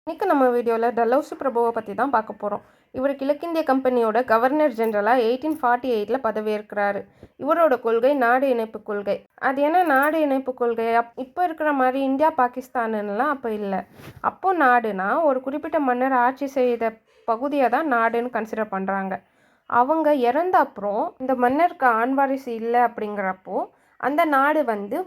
இன்றைக்கி நம்ம வீடியோவில் டல்ஹௌசி பிரபுவை பற்றி தான் பார்க்க போகிறோம். இவர் கிழக்கிந்திய கம்பெனியோட கவர்னர் ஜெனரலாக 1848 பதவியேற்கிறாரு. இவரோட கொள்கை நாடு இணைப்பு கொள்கை. அது என்ன நாடு இணைப்பு கொள்கை? இப்போ இருக்கிற மாதிரி இந்தியா பாகிஸ்தானுலாம் அப்போ இல்லை. அப்போது நாடுனா ஒரு குறிப்பிட்ட மன்னர் ஆட்சி செய்த பகுதியை தான் நாடுன்னு கன்சிடர் பண்ணுறாங்க. அவங்க இறந்த அப்புறம் இந்த மன்னருக்கு ஆண் வாரிசு இல்லை அப்படிங்கிறப்போ அந்த நாடு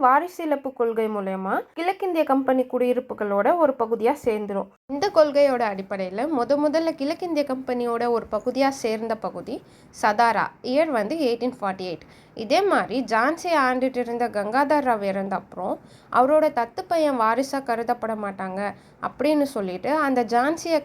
வாரிசு இழப்பு கொள்கை மூலயமா கிழக்கிந்திய கம்பெனி குடியிருப்புகளோட ஒரு பகுதியாக சேர்ந்துடும். இந்த கொள்கையோட அடிப்படையில் முதல்ல கிழக்கிந்திய கம்பெனியோட ஒரு பகுதியாக சேர்ந்த பகுதி சதாரா. இயர் 1848. இதே மாதிரி ஜான்சியை ஆண்டுட்டு இருந்த கங்காதர் ராவ் இறந்த அப்புறம் அவரோட தத்து பையன் வாரிசாக கருதப்பட மாட்டாங்க அப்படின்னு சொல்லிட்டு அந்த ஜான்சியை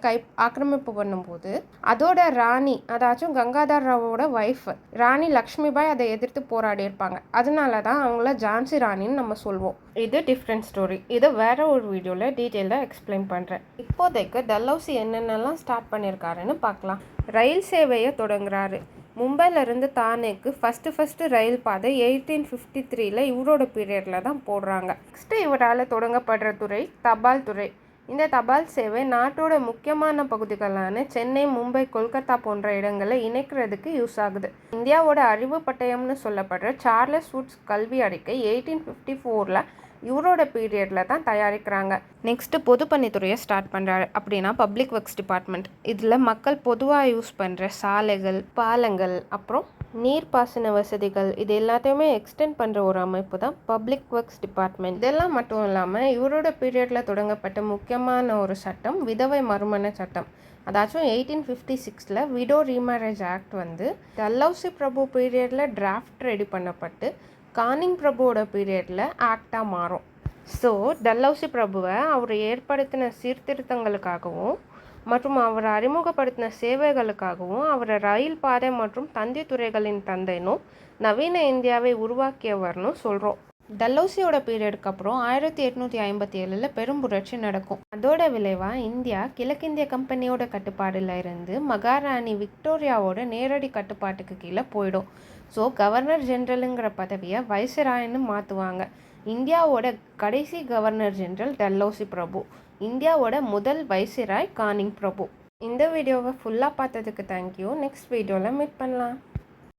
ஆக்கிரமிப்பு பண்ணும்போது அதோட ராணி, அதாச்சும் கங்காதர் ராவோட ஒய்ஃப் ராணி லக்ஷ்மிபாய் அதை எதிர்த்து போராடி இருப்பாங்க. அதனால தான் அவங்கள ஜான்சி ராணின்னு நம்ம சொல்வோம். இது டிஃப்ரெண்ட் ஸ்டோரி. இதை வேற ஒரு வீடியோவில் டீட்டெயிலாக எக்ஸ்பிளைன் பண்ணுறேன். இப்போதைக்கு டல்ஹௌசி என்னென்னலாம் ஸ்டார்ட் பண்ணியிருக்காருன்னு பார்க்கலாம். ரயில் சேவையை தொடங்குறாரு. மும்பையிலேருந்து தானேக்கு ஃபஸ்ட்டு ரயில் பாதை 1853 இவரோட பீரியடில் தான் போடுறாங்க. நெக்ஸ்ட்டு இவரால் தொடங்கப்படுற துறை தபால் துறை. இந்த தபால் சேவை நாட்டோட முக்கியமான பகுதிகளான சென்னை, மும்பை, கொல்கத்தா போன்ற இடங்களை இணைக்கிறதுக்கு யூஸ் ஆகுது. இந்தியாவோட அறிவு பட்டயம்னு சொல்லப்படுற சார்லஸ் வுட்ஸ் கல்வி அறிக்கை 1854 இவரோட பீரியடில் தான் தயாரிக்கிறாங்க. நெக்ஸ்ட்டு பொதுப்பணித்துறையை ஸ்டார்ட் பண்ணுறாரு. அப்படின்னா பப்ளிக் ஒர்க்ஸ் டிபார்ட்மெண்ட். இதில் மக்கள் பொதுவாக யூஸ் பண்ணுற சாலைகள், பாலங்கள், அப்புறம் நீர்ப்பாசன வசதிகள் இது எல்லாத்தையுமே எக்ஸ்டெண்ட் பண்ணுற ஒரு அமைப்பு தான் பப்ளிக் ஒர்க்ஸ் டிபார்ட்மெண்ட். இதெல்லாம் மட்டும் இல்லாமல் இவரோட பீரியடில் தொடங்கப்பட்ட முக்கியமான ஒரு சட்டம் விதவை மறுமண சட்டம். அதாச்சும் 1856 விடோ ரீமேரேஜ் ஆக்ட் டல்ஹௌசி பிரபு பீரியடில் டிராஃப்ட் ரெடி பண்ணப்பட்டு கானிங் பிரபுவோட பீரியடில் ஆக்டாக மாறும். ஸோ டல்ஹௌசி பிரபுவை அவர் ஏற்படுத்தின சீர்திருத்தங்களுக்காகவும் மற்றும் அவர் அறிமுகப்படுத்தின சேவைகளுக்காகவும் அவரை ரயில் பாதை மற்றும் தந்தி துறைகளின் தந்தைனும் நவீன இந்தியாவை உருவாக்கியவர்னு சொல்கிறோம். டல்ஹௌசியோட பீரியடுக்கு அப்புறம் 1857 பெரும் புரட்சி நடக்கும். அதோட விளைவாக இந்தியா கிழக்கிந்திய கம்பெனியோட கட்டுப்பாடில் இருந்து மகாராணி விக்டோரியாவோட நேரடி கட்டுப்பாட்டுக்கு கீழே போயிடும். ஸோ கவர்னர் ஜெனரலுங்கிற பதவியை வைஸ்ராய்னு மாற்றுவாங்க. இந்தியாவோட கடைசி கவர்னர் ஜெனரல் டல்ஹௌசி பிரபு. இந்தியாவோட முதல் வைஸ்ராய் கானிங் பிரபு. இந்த வீடியோவை ஃபுல்லாக பார்த்ததுக்கு தேங்க்யூ. நெக்ஸ்ட் வீடியோவில் மீட் பண்ணலாம்.